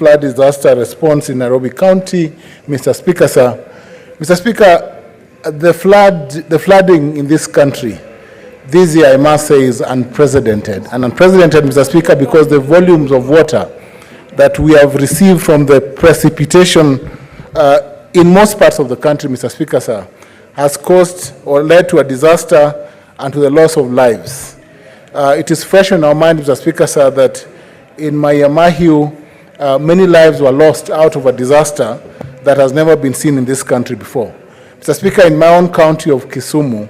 flood disaster response in Nairobi County. Mr. Speaker, sir. Mr. Speaker, the flooding in this country this year, I must say, is unprecedented. And unprecedented, Mr. Speaker, because the volumes of water that we have received from the precipitation in most parts of the country, Mr. Speaker, sir, has caused or led to a disaster and to the loss of lives. It is fresh in our mind, Mr. Speaker, sir, that in Mayamahiu, many lives were lost out of a disaster that has never been seen in this country before. Mr. Speaker, in my own county of Kisumu,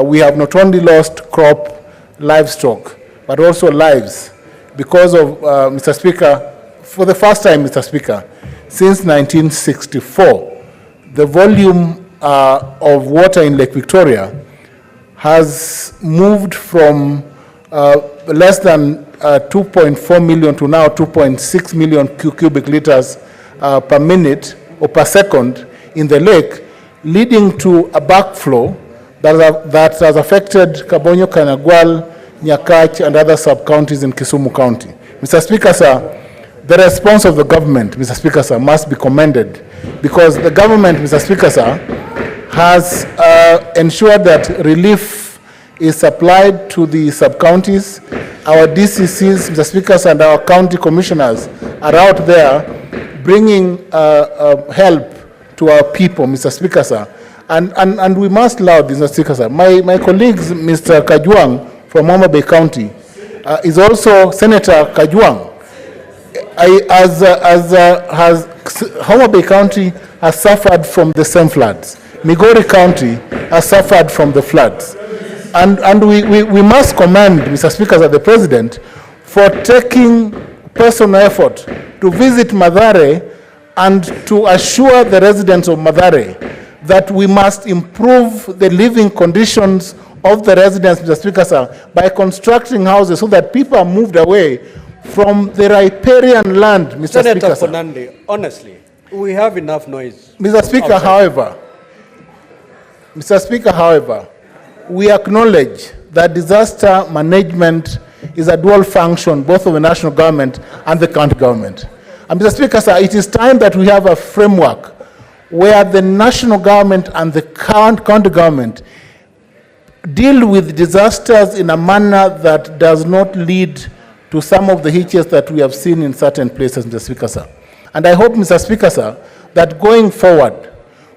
we have not only lost crop, livestock, but also lives because of, Mr. Speaker, for the first time, Mr. Speaker, since 1964, the volume of water in Lake Victoria has moved from less than 2.4 million to now 2.6 million cubic liters per minute or per second in the lake, leading to a backflow that has affected Kabonyo, Kanagwal, Nyakach, and other sub-counties in Kisumu County. Mr. Speaker, sir, the response of the government, Mr. Speaker, sir, must be commended because the government, Mr. Speaker, sir, has ensured that relief is supplied to the sub-counties. Our DCCs, Mr. Speaker, and our county commissioners are out there bringing help to our people, Mr. Speaker, sir. And we must laud this, Mr. Speaker, sir. My colleagues, Mr. Kajwang from Homa Bay County, is also Senator Kajwang. Homa Bay County has suffered from the same floods. Migori County has suffered from the floods. And we must commend, Mr. Speaker, the President, for taking personal effort to visit Mathare and to assure the residents of Mathare that we must improve the living conditions of the residents, Mr. Speaker, sir, by constructing houses so that people are moved away from the riparian land, Mr. Senator Speaker. Fernande, honestly, we have enough noise. Mr. Speaker, however, we acknowledge that disaster management is a dual function, both of the national government and the county government. And Mr. Speaker, sir, it is time that we have a framework where the national government and the county government deal with disasters in a manner that does not lead to some of the hitches that we have seen in certain places, Mr. Speaker, sir. And I hope, Mr. Speaker, sir, that going forward,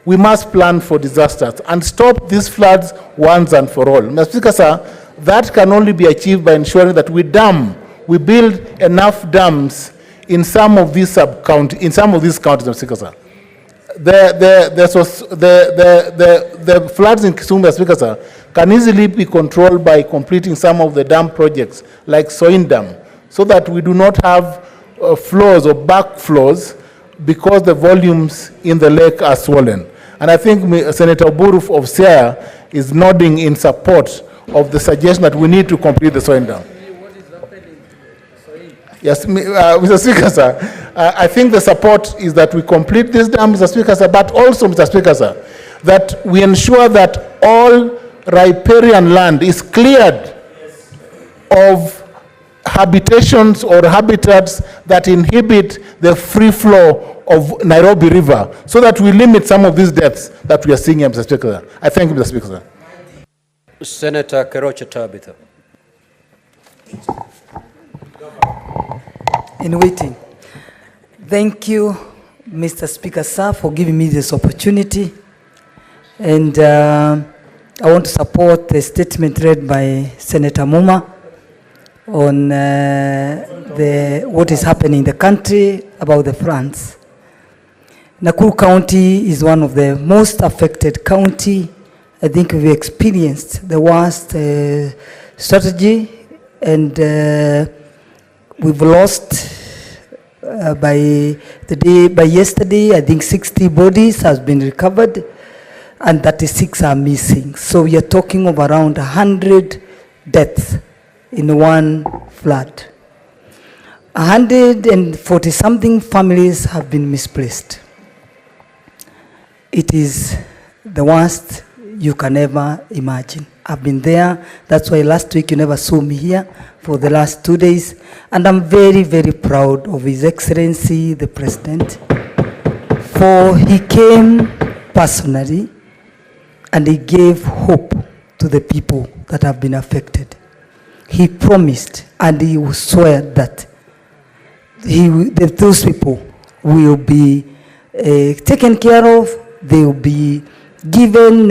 we must plan for disasters and stop these floods once and for all. Mr. Speaker, sir, that can only be achieved by ensuring that we build enough dams in some of these counties, Mr. Speaker, sir. The floods in Kisumu, Mr. Speaker, sir, can easily be controlled by completing some of the dam projects like Soin Dam, so that we do not have flows or backflows because the volumes in the lake are swollen. And I think Senator Oburu of Siaya is nodding in support of the suggestion that we need to complete the Soin Dam. Yes, Mr. Speaker, sir, I think the support is that we complete this dam, Mr. Speaker, sir, but also, Mr. Speaker, sir, that we ensure that all riparian land is cleared of habitations or habitats that inhibit the free flow of Nairobi River, so that we limit some of these deaths that we are seeing here, Mr. Speaker. I thank you, Mr. Speaker, sir. Senator Keroche Tabitha. In waiting. Thank you, Mr. Speaker, sir, for giving me this opportunity. And I want to support the statement read by Senator Muma on what is happening in the country about the floods. Nakuru County is one of the most affected county. I think we've experienced the worst strategy, and we've lost by yesterday, I think 60 bodies has been recovered and 36 are missing. So we are talking of around 100 deaths in one flood. 140 something families have been misplaced. It is the worst you can ever imagine. I've been there. That's why last week you never saw me here for the last 2 days. And I'm very, very proud of His Excellency, the President, for he came personally and he gave hope to the people that have been affected. He promised and he will swear that those people will be taken care of, they will be given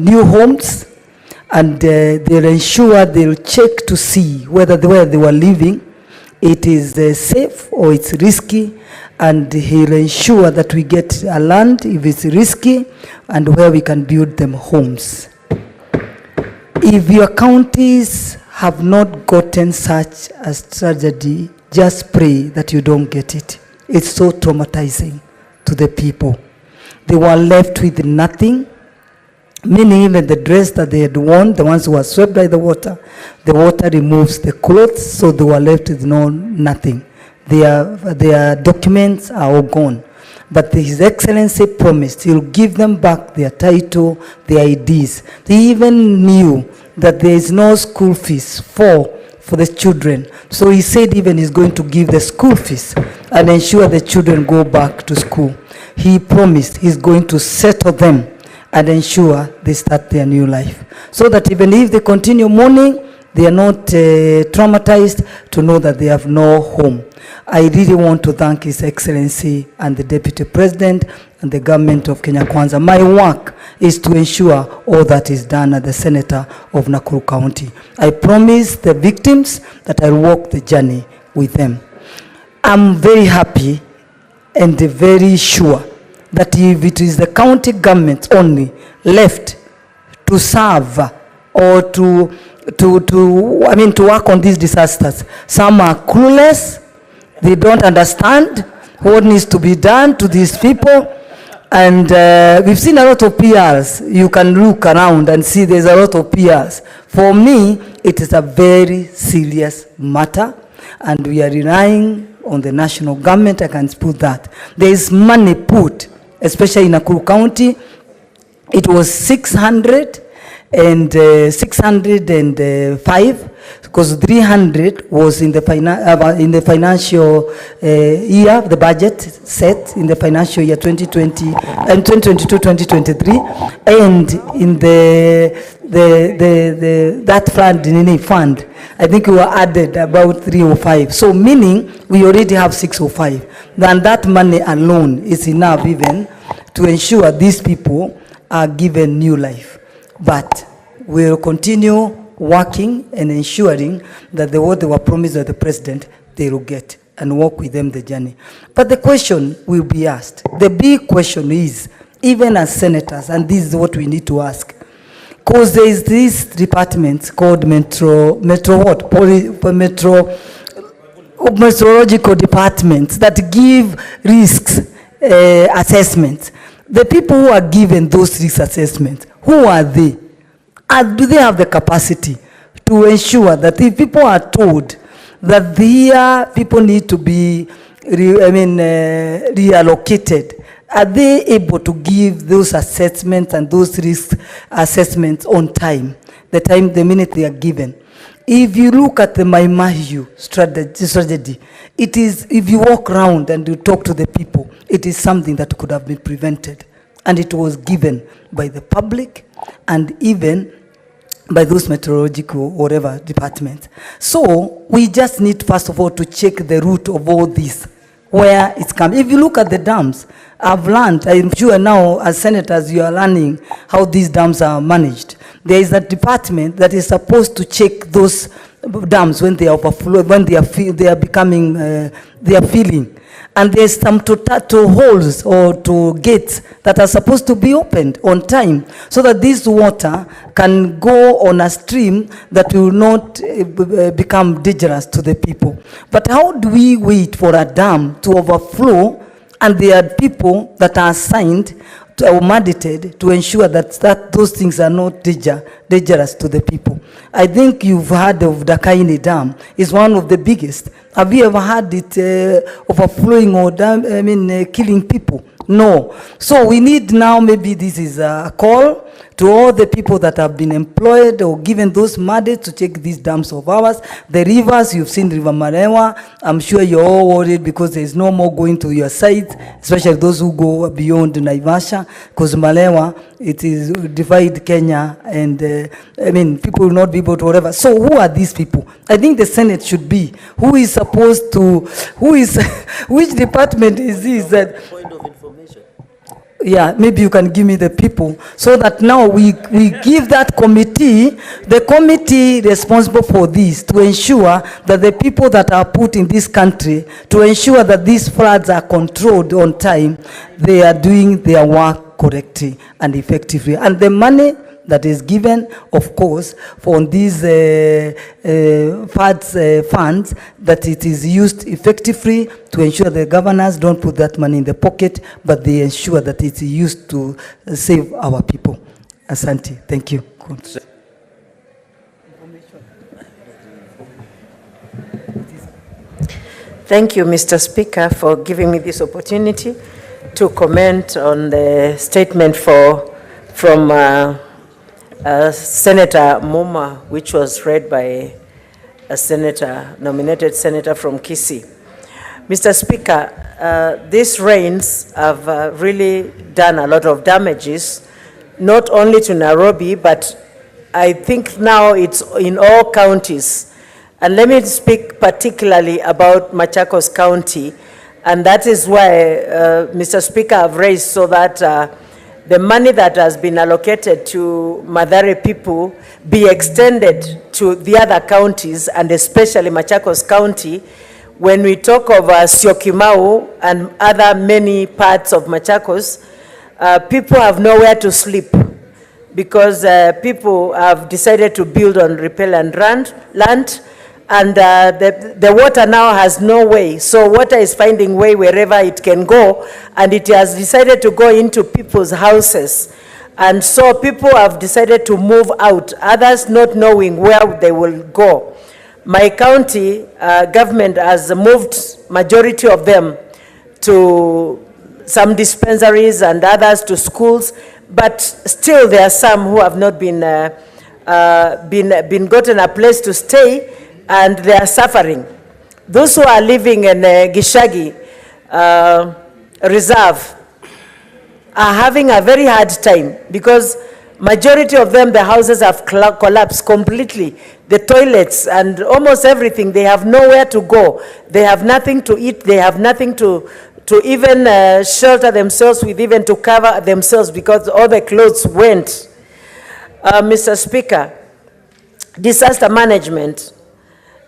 new homes, and they'll ensure, they'll check to see whether where they were living, it is safe or it's risky, and he'll ensure that we get a land if it's risky and where we can build them homes. If your counties have not gotten such a tragedy, just pray that you don't get it. It's so traumatizing to the people. They were left with nothing, meaning even the dress that they had worn, the ones who were swept by the water removes the clothes, so they were left with nothing. Their documents are all gone. But His Excellency promised he'll give them back their title, their IDs. They even knew that there is no school fees for the children. So he said even he's going to give the school fees and ensure the children go back to school. He promised he's going to settle them and ensure they start their new life. So that even if they continue mourning, they are not traumatized to know that they have no home. I really want to thank His Excellency and the Deputy President and the government of Kenya Kwanza. My work is to ensure all that is done as the Senator of Nakuru County. I promise the victims that I'll walk the journey with them. I'm very happy and very sure that if it is the county government only left to serve or to work on these disasters, some are clueless, they don't understand what needs to be done to these people. And we've seen a lot of PRs. You can look around and see there's a lot of PRs. For me, it is a very serious matter, and we are relying on the national government. I can put that. There is money put, especially in Nakuru County. It was 605, because 300 was in the financial year, the budget set in the financial year 2020 and 2022-2023, and in that fund, I think we were added about 305. So meaning we already have 605. Then that money alone is enough even to ensure these people are given new life. But we'll continue working and ensuring that what they were promised by the President, they will get, and walk with them the journey. But the question will be asked. The big question is, even as senators, and this is what we need to ask, because there is this department called meteorological departments that give risks assessments. The people who are given those risk assessments, who are they? And do they have the capacity to ensure that if people are told that here people need to be reallocated, are they able to give those assessments and those risk assessments on time, the minute they are given? If you look at the Maimahiu strategy, it is, if you walk around and you talk to the people, it is something that could have been prevented. And it was given by the public and even by those meteorological whatever departments. So we just need, first of all, to check the root of all this, where it's come. If you look at the dams, I've learned, I'm sure now as senators you are learning how these dams are managed. There is a department that is supposed to check those dams when they are overflowing, when they are filling. And there's some to holes or to gates that are supposed to be opened on time so that this water can go on a stream that will not become dangerous to the people. But how do we wait for a dam to overflow and there are people that are assigned or mandated to ensure that those things are not dangerous to the people? I think you've heard of Dakaine Dam. It's one of the biggest. Have you ever had it overflowing or killing people? No. So we need now, maybe this is a call to all the people that have been employed or given those mandates to check these dams of ours. The rivers, you've seen River Malewa. I'm sure you're all worried because there is no more going to your site, especially those who go beyond Naivasha, because Malewa, it is divide Kenya, and I mean, people will not be able to whatever. So who are these people? I think the Senate should be, who is supposed to, who is, which department is this that, Point of information. yeah, maybe you can give me the people, so that now we give that committee, the committee responsible for this, to ensure that the people that are put in this country, to ensure that these floods are controlled on time, they are doing their work correctly and effectively. And the money that is given, of course, for these funds, that it is used effectively to ensure the governors don't put that money in the pocket, but they ensure that it's used to save our people. Asante. Thank you. Thank you, Mr. Speaker, for giving me this opportunity to comment on the statement from Senator Muma, which was read by a nominated senator from Kisii. Mr. Speaker, these rains have really done a lot of damages, not only to Nairobi, but I think now it's in all counties. And let me speak particularly about Machakos County, and that is why, Mr. Speaker, I've raised so that the money that has been allocated to Mathare people be extended to the other counties, and especially Machakos County. When we talk of Syokimau and other many parts of Machakos, people have nowhere to sleep because people have decided to build on riparian land, and the water now has no way. So water is finding way wherever it can go, and it has decided to go into people's houses. And so people have decided to move out, others not knowing where they will go. My county government has moved majority of them to some dispensaries and others to schools, but still there are some who have not been gotten a place to stay, and they are suffering. Those who are living in Gishagi Reserve are having a very hard time because majority of them, the houses have collapsed completely. The toilets and almost everything, they have nowhere to go. They have nothing to eat. They have nothing to even shelter themselves with, even to cover themselves because all the clothes went. Mr. Speaker, disaster management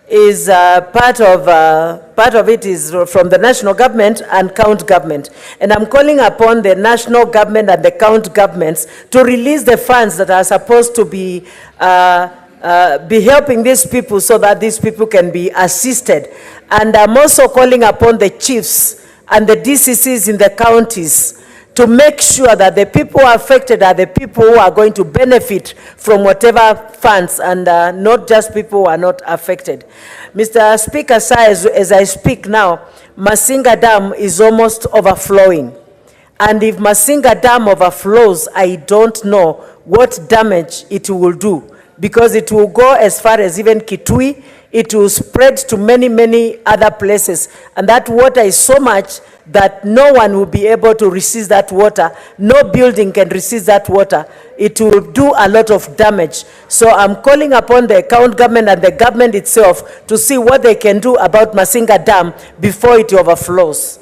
is part of it is from the national government and county government. And I'm calling upon the national government and the county governments to release the funds that are supposed to be helping these people so that these people can be assisted. And I'm also calling upon the chiefs and the DCCs in the counties to make sure that the people affected are the people who are going to benefit from whatever funds, and not just people who are not affected. Mr. Speaker, sir, as I speak now, Masinga Dam is almost overflowing. And if Masinga Dam overflows, I don't know what damage it will do, because it will go as far as even Kitui. It will spread to many, many other places. And that water is so much that no one will be able to resist that water. No building can resist that water. It will do a lot of damage. So I'm calling upon the county government and the government itself to see what they can do about Masinga Dam before it overflows.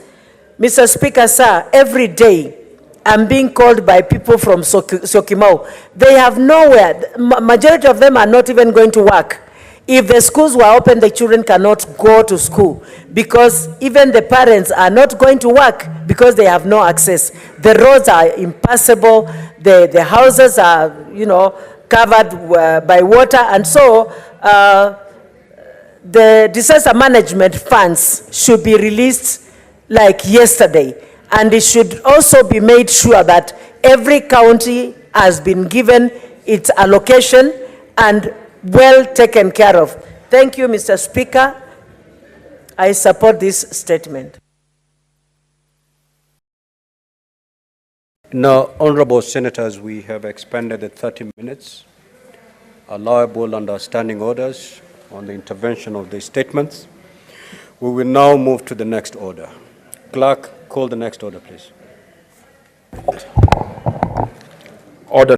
Mr. Speaker, sir, every day I'm being called by people from Syokimau. They have nowhere. Majority of them are not even going to work. If the schools were open, the children cannot go to school because even the parents are not going to work because they have no access. The roads are impassable. The houses are, covered by water. And so the disaster management funds should be released like yesterday. And it should also be made sure that every county has been given its allocation and well taken care of. Thank you, Mr. Speaker. I support this statement. Now, honorable senators, we have expended the 30 minutes allowable under standing orders on the intervention of the statements. We will now move to the next order. Clerk, call the next order, please.